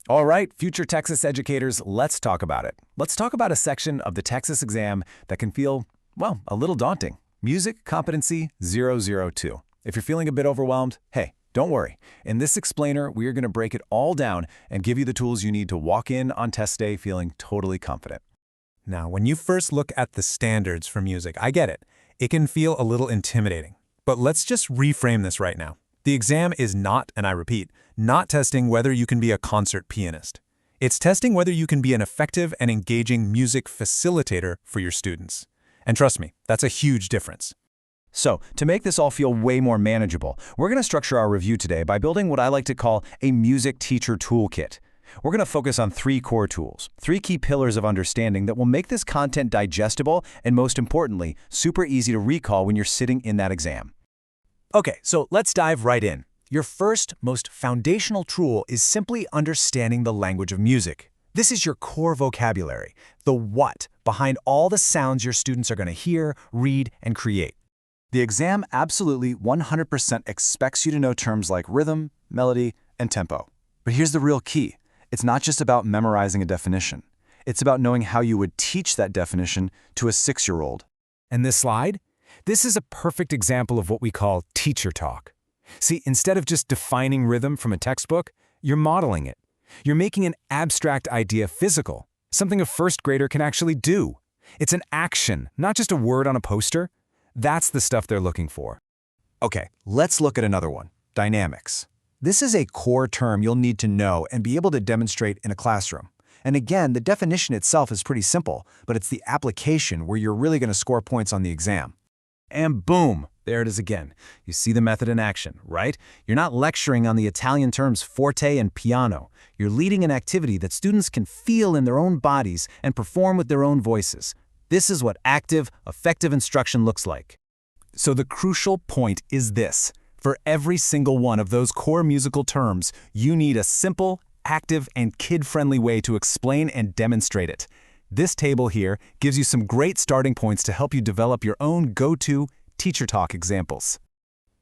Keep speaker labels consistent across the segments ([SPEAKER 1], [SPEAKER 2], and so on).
[SPEAKER 1] All right, future TExES educators, let's talk about it. Let's talk about a section of the TExES exam that can feel, well, a little daunting. Music Competency 002. If you're feeling a bit overwhelmed, hey, don't worry. In this explainer, we are going to break it all down and give you the tools you need to walk in on test day feeling totally confident.
[SPEAKER 2] Now, when you first look at the standards for music, I get it. It can feel a little intimidating. But let's just reframe this right now. The exam is not, and I repeat, not testing whether you can be a concert pianist. It's testing whether you can be an effective and engaging music facilitator for your students. And trust me, that's a huge difference.
[SPEAKER 1] So, to make this all feel way more manageable, we're going to structure our review today by building what I like to call a music teacher toolkit. We're going to focus on 3 core tools, 3 key pillars of understanding that will make this content digestible and, most importantly, super easy to recall when you're sitting in that exam.
[SPEAKER 2] Okay, so let's dive right in. Your first, most foundational tool is simply understanding the language of music. This is your core vocabulary, the what behind all the sounds your students are going to hear, read, and create.
[SPEAKER 1] The exam absolutely 100% expects you to know terms like rhythm, melody, and tempo. But here's the real key. It's not just about memorizing a definition. It's about knowing how you would teach that definition to a 6-year-old.
[SPEAKER 2] And this slide? This is a perfect example of what we call teacher talk. See, instead of just defining rhythm from a textbook, you're modeling it. You're making an abstract idea physical, something a first grader can actually do. It's an action, not just a word on a poster. That's the stuff they're looking for.
[SPEAKER 1] Okay, let's look at another one, dynamics. This is a core term you'll need to know and be able to demonstrate in a classroom. And again, the definition itself is pretty simple, but it's the application where you're really going to score points on the exam. And boom, there it is again. You see the method in action, right? You're not lecturing on the Italian terms forte and piano. You're leading an activity that students can feel in their own bodies and perform with their own voices. This is what active, effective instruction looks like. So the crucial point is this. For every single one of those core musical terms, you need a simple, active, and kid-friendly way to explain and demonstrate it. This table here gives you some great starting points to help you develop your own go-to teacher talk examples.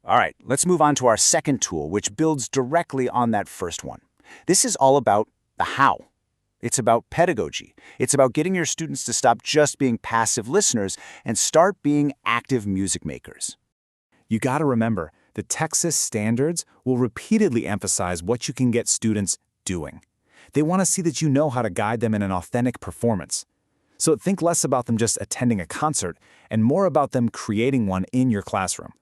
[SPEAKER 1] All right, let's move on to our second tool, which builds directly on that first one. This is all about the how. It's about pedagogy. It's about getting your students to stop just being passive listeners and start being active music makers. You got to remember, the TExES standards will repeatedly emphasize what you can get students doing. They want to see that you know how to guide them in an authentic performance. So think less about them just attending a concert and more about them creating one in your classroom.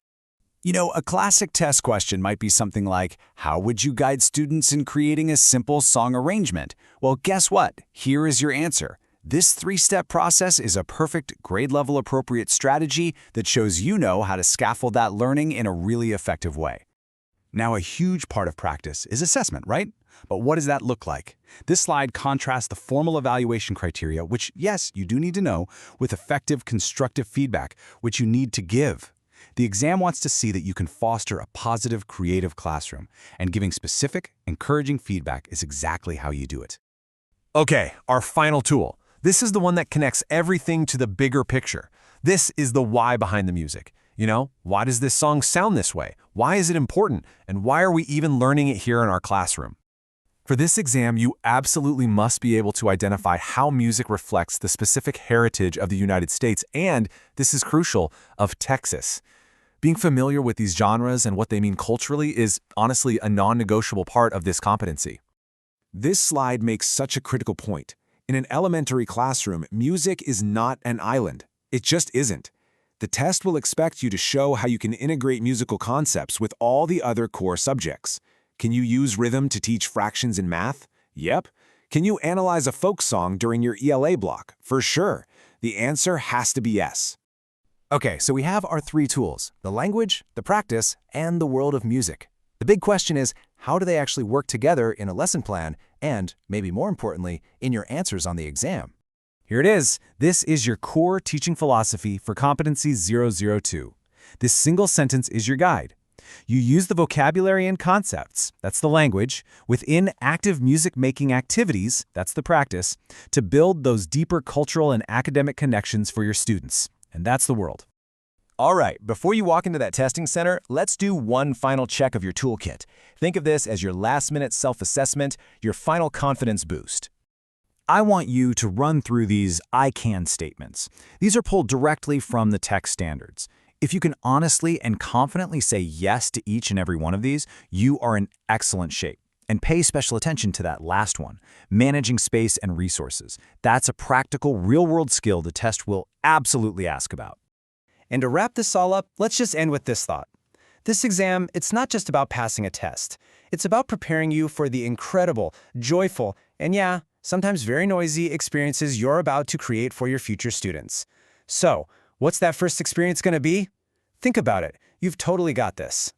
[SPEAKER 1] You know, a classic test question might be something like, how would you guide students in creating a simple song arrangement? Well, guess what? Here is your answer. This 3-step process is a perfect grade-level appropriate strategy that shows you know how to scaffold that learning in a really effective way. Now, a huge part of practice is assessment, right? But what does that look like? This slide contrasts the formal evaluation criteria, which, yes, you do need to know, with effective constructive feedback, which you need to give. The exam wants to see that you can foster a positive, creative classroom, and giving specific, encouraging feedback is exactly how you do it.
[SPEAKER 2] Okay, our final tool. This is the one that connects everything to the bigger picture. This is the why behind the music. You know, why does this song sound this way? Why is it important? And why are we even learning it here in our classroom? For this exam, you absolutely must be able to identify how music reflects the specific heritage of the United States and, this is crucial, of TExES. Being familiar with these genres and what they mean culturally is honestly a non-negotiable part of this competency.
[SPEAKER 1] This slide makes such a critical point. In an elementary classroom, music is not an island. It just isn't. The test will expect you to show how you can integrate musical concepts with all the other core subjects. Can you use rhythm to teach fractions in math? Yep. Can you analyze a folk song during your ELA block? For sure. The answer has to be yes. Okay, so we have our 3 tools, the language, the practice, and the world of music. The big question is, how do they actually work together in a lesson plan and, maybe more importantly, in your answers on the exam? Here it is. This is your core teaching philosophy for Competency 002. This single sentence is your guide. You use the vocabulary and concepts, that's the language, within active music-making activities, that's the practice, to build those deeper cultural and academic connections for your students. And that's the world.
[SPEAKER 3] All right, before you walk into that testing center, let's do one final check of your toolkit. Think of this as your last-minute self-assessment, your final confidence boost.
[SPEAKER 4] I want you to run through these I can statements. These are pulled directly from the tech standards. If you can honestly and confidently say yes to each and every one of these, you are in excellent shape. And pay special attention to that last one, managing space and resources. That's a practical, real-world skill the test will absolutely ask about.
[SPEAKER 1] And to wrap this all up, let's just end with this thought. This exam, it's not just about passing a test. It's about preparing you for the incredible, joyful, and yeah, sometimes very noisy experiences you're about to create for your future students. So, what's that first experience going to be? Think about it. You've totally got this.